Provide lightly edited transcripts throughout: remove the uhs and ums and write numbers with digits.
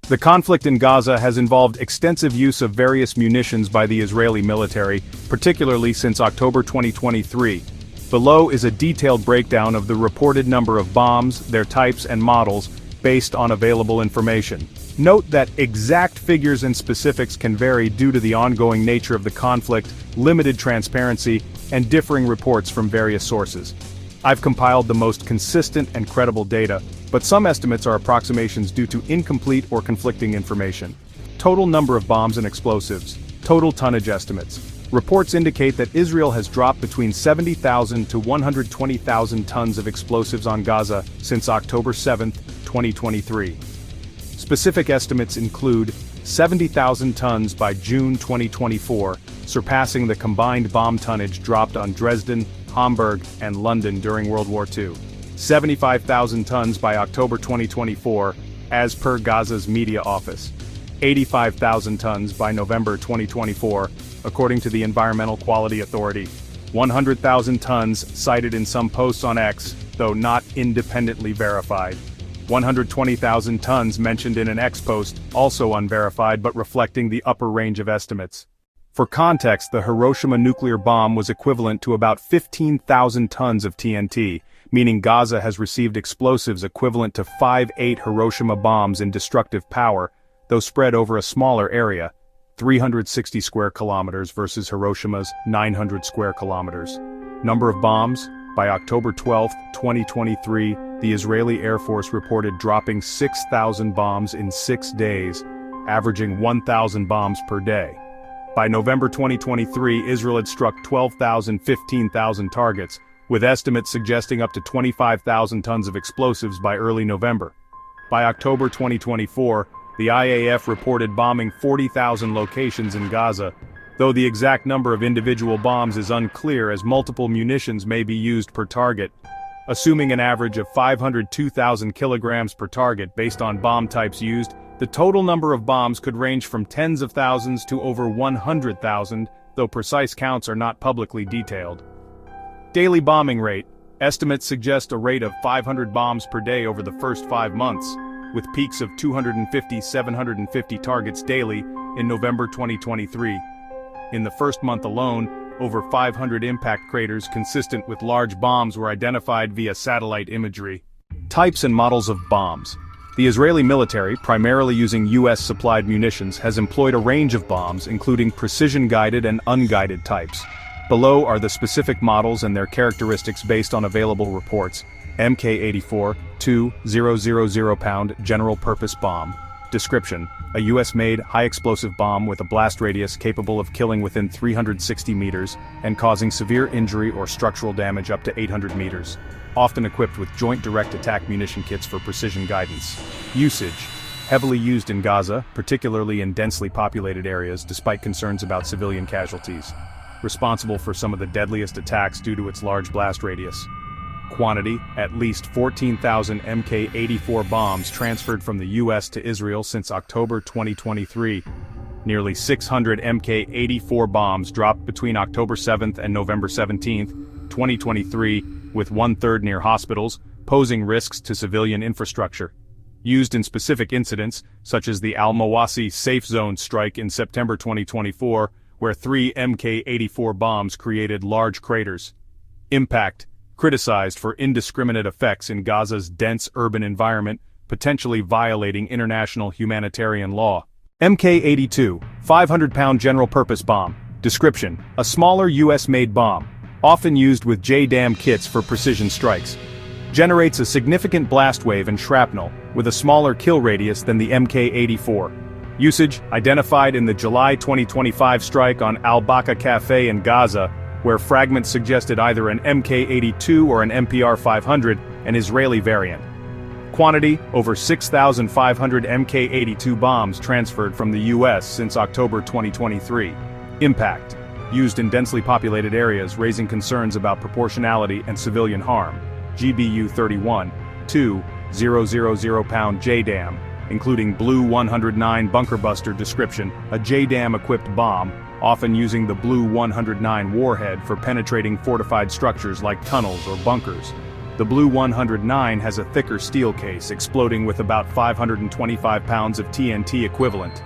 The conflict in Gaza has involved extensive use of various munitions by the Israeli military, particularly since October 2023. Below is a detailed breakdown of the reported number of bombs, their types and models, based on available information. Note that exact figures and specifics can vary due to the ongoing nature of the conflict, limited transparency, and differing reports from various sources. I've compiled the most consistent and credible data, but some estimates are approximations due to incomplete or conflicting information. Total number of bombs and explosives. Total tonnage estimates. Reports indicate that Israel has dropped between 70,000 to 120,000 tons of explosives on Gaza since October 7, 2023. Specific estimates include 70,000 tons by June 2024, surpassing the combined bomb tonnage dropped on Dresden, Hamburg, and London during World War II. 75,000 tons by October 2024, as per Gaza's media office. 85,000 tons by November 2024, according to the Environmental Quality Authority. 100,000 tons cited in some posts on X, though not independently verified. 120,000 tons mentioned in an X post, also unverified but reflecting the upper range of estimates. For context, the Hiroshima nuclear bomb was equivalent to about 15,000 tons of TNT, meaning Gaza has received explosives equivalent to 5-8 Hiroshima bombs in destructive power, though spread over a smaller area, 360 square kilometers versus Hiroshima's 900 square kilometers. Number of bombs? By October 12, 2023, the Israeli Air Force reported dropping 6,000 bombs in 6 days, averaging 1,000 bombs per day. By November 2023, Israel had struck 15,000 targets, with estimates suggesting up to 25,000 tons of explosives by early November. By October 2024, the IAF reported bombing 40,000 locations in Gaza, though the exact number of individual bombs is unclear as multiple munitions may be used per target. Assuming an average of 502,000 kilograms per target based on bomb types used, the total number of bombs could range from tens of thousands to over 100,000, though precise counts are not publicly detailed. Daily bombing rate. Estimates suggest a rate of 500 bombs per day over the first 5 months, with peaks of 250-750 targets daily in November 2023. In the first month alone, over 500 impact craters consistent with large bombs were identified via satellite imagery. Types and models of bombs. The Israeli military, primarily using US-supplied munitions, has employed a range of bombs, including precision-guided and unguided types. Below are the specific models and their characteristics based on available reports. Mk-84, 2,000-pound general-purpose bomb. Description: a US-made, high-explosive bomb with a blast radius capable of killing within 360 meters and causing severe injury or structural damage up to 800 meters. Often equipped with joint direct attack munition kits for precision guidance. Usage: heavily used in Gaza, particularly in densely populated areas despite concerns about civilian casualties. Responsible for some of the deadliest attacks due to its large blast radius. Quantity: at least 14,000 Mk-84 bombs transferred from the US to Israel since October 2023. Nearly 600 Mk-84 bombs dropped between October 7th and November 17th, 2023, with 1/3 near hospitals, posing risks to civilian infrastructure. Used in specific incidents, such as the Al-Mawasi Safe Zone strike in September 2024, where 3 Mk-84 bombs created large craters. Impact: criticized for indiscriminate effects in Gaza's dense urban environment, potentially violating international humanitarian law. Mk-82, 500-pound general-purpose bomb. Description: a smaller US-made bomb, often used with JDAM kits for precision strikes. Generates a significant blast wave and shrapnel, with a smaller kill radius than the Mk-84. Usage: identified in the July 2025 strike on Al-Baka Cafe in Gaza, where fragments suggested either an Mk-82 or an MPR-500, an Israeli variant. Quantity: over 6,500 Mk-82 bombs transferred from the US since October 2023. Impact: used in densely populated areas, raising concerns about proportionality and civilian harm. GBU-31, 2,000-pound JDAM, including Blue 109 bunker buster. Description: a JDAM-equipped bomb, often using the Blue 109 warhead for penetrating fortified structures like tunnels or bunkers. The Blue 109 has a thicker steel case, exploding with about 525 pounds of TNT equivalent.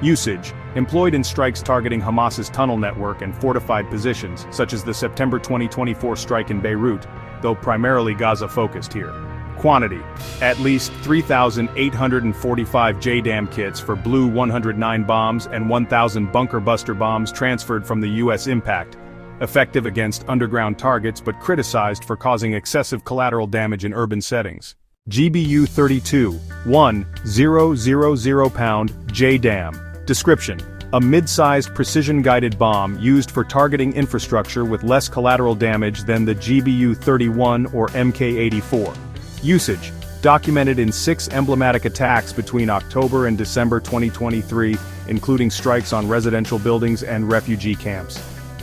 Usage: employed in strikes targeting Hamas's tunnel network and fortified positions, such as the September 2024 strike in Beirut, though primarily Gaza-focused here. Quantity: at least 3,845 JDAM kits for Blue 109 bombs and 1,000 bunker buster bombs transferred from the U.S. impact. Effective against underground targets but criticized for causing excessive collateral damage in urban settings. GBU-32, 1,000 pound, JDAM. Description: a mid-sized precision-guided bomb used for targeting infrastructure with less collateral damage than the GBU-31 or Mk-84. Usage: documented in 6 emblematic attacks between October and December 2023, including strikes on residential buildings and refugee camps.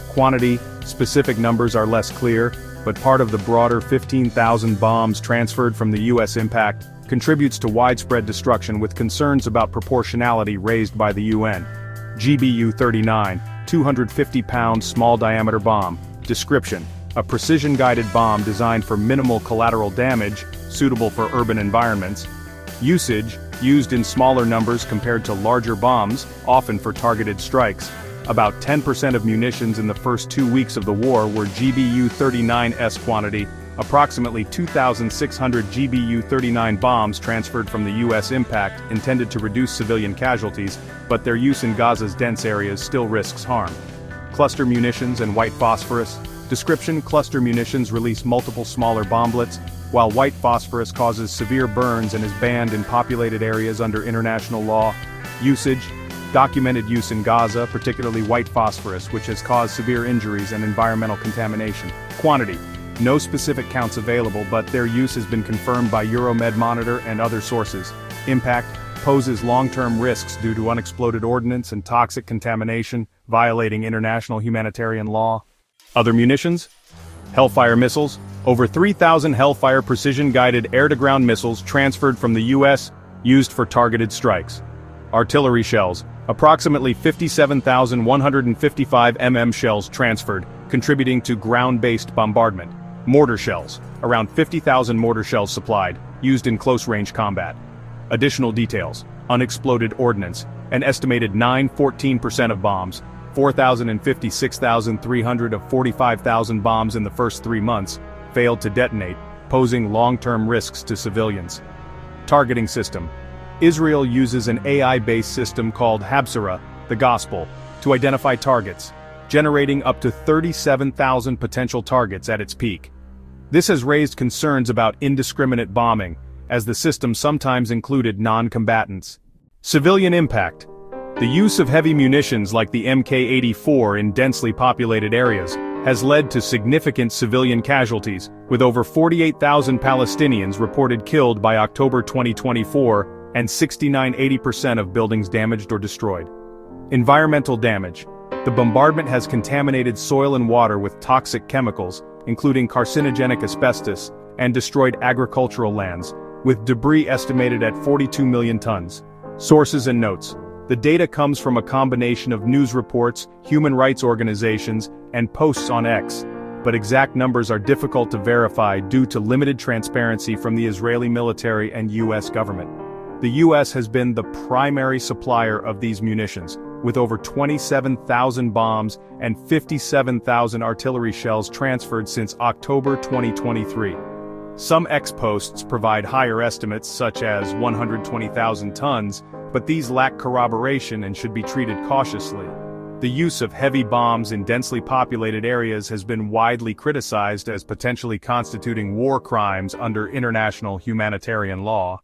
Quantity: specific numbers are less clear, but part of the broader 15,000 bombs transferred from the U.S. impact contributes to widespread destruction with concerns about proportionality raised by the UN. GBU-39, 250-pound small-diameter bomb. Description: a precision-guided bomb designed for minimal collateral damage, suitable for urban environments. Usage: used in smaller numbers compared to larger bombs, often for targeted strikes. About 10% of munitions in the first 2 weeks of the war were GBU-39's quantity. Approximately 2,600 GBU-39 bombs transferred from the U.S. impact intended to reduce civilian casualties, but their use in Gaza's dense areas still risks harm. Cluster munitions and white phosphorus. Description: cluster munitions release multiple smaller bomblets, while white phosphorus causes severe burns and is banned in populated areas under international law. Usage: documented use in Gaza, particularly white phosphorus, which has caused severe injuries and environmental contamination. Quantity: no specific counts available, but their use has been confirmed by Euromed Monitor and other sources. Impact: poses long-term risks due to unexploded ordnance and toxic contamination, violating international humanitarian law. Other munitions: Hellfire missiles. Over 3,000 Hellfire precision-guided air-to-ground missiles transferred from the U.S., used for targeted strikes. Artillery shells. Approximately 57,155 shells transferred, contributing to ground-based bombardment. Mortar shells. Around 50,000 mortar shells supplied, used in close-range combat. Additional details: unexploded ordnance. An estimated 14% of bombs, 4,056,300 of 45,000 bombs in the first 3 months, failed to detonate, posing long-term risks to civilians. Targeting system. Israel uses an AI-based system called Habsara, the Gospel, to identify targets, generating up to 37,000 potential targets at its peak. This has raised concerns about indiscriminate bombing, as the system sometimes included non-combatants. Civilian impact. The use of heavy munitions like the Mk-84 in densely populated areas has led to significant civilian casualties, with over 48,000 Palestinians reported killed by October 2024, and 69–80% of buildings damaged or destroyed. Environmental damage. The bombardment has contaminated soil and water with toxic chemicals, including carcinogenic asbestos, and destroyed agricultural lands, with debris estimated at 42 million tons. Sources and notes. The data comes from a combination of news reports, human rights organizations, and posts on X, but exact numbers are difficult to verify due to limited transparency from the Israeli military and U.S. government. The U.S. has been the primary supplier of these munitions, with over 27,000 bombs and 57,000 artillery shells transferred since October 2023. Some X posts provide higher estimates, such as 120,000 tons, but these lack corroboration and should be treated cautiously. The use of heavy bombs in densely populated areas has been widely criticized as potentially constituting war crimes under international humanitarian law.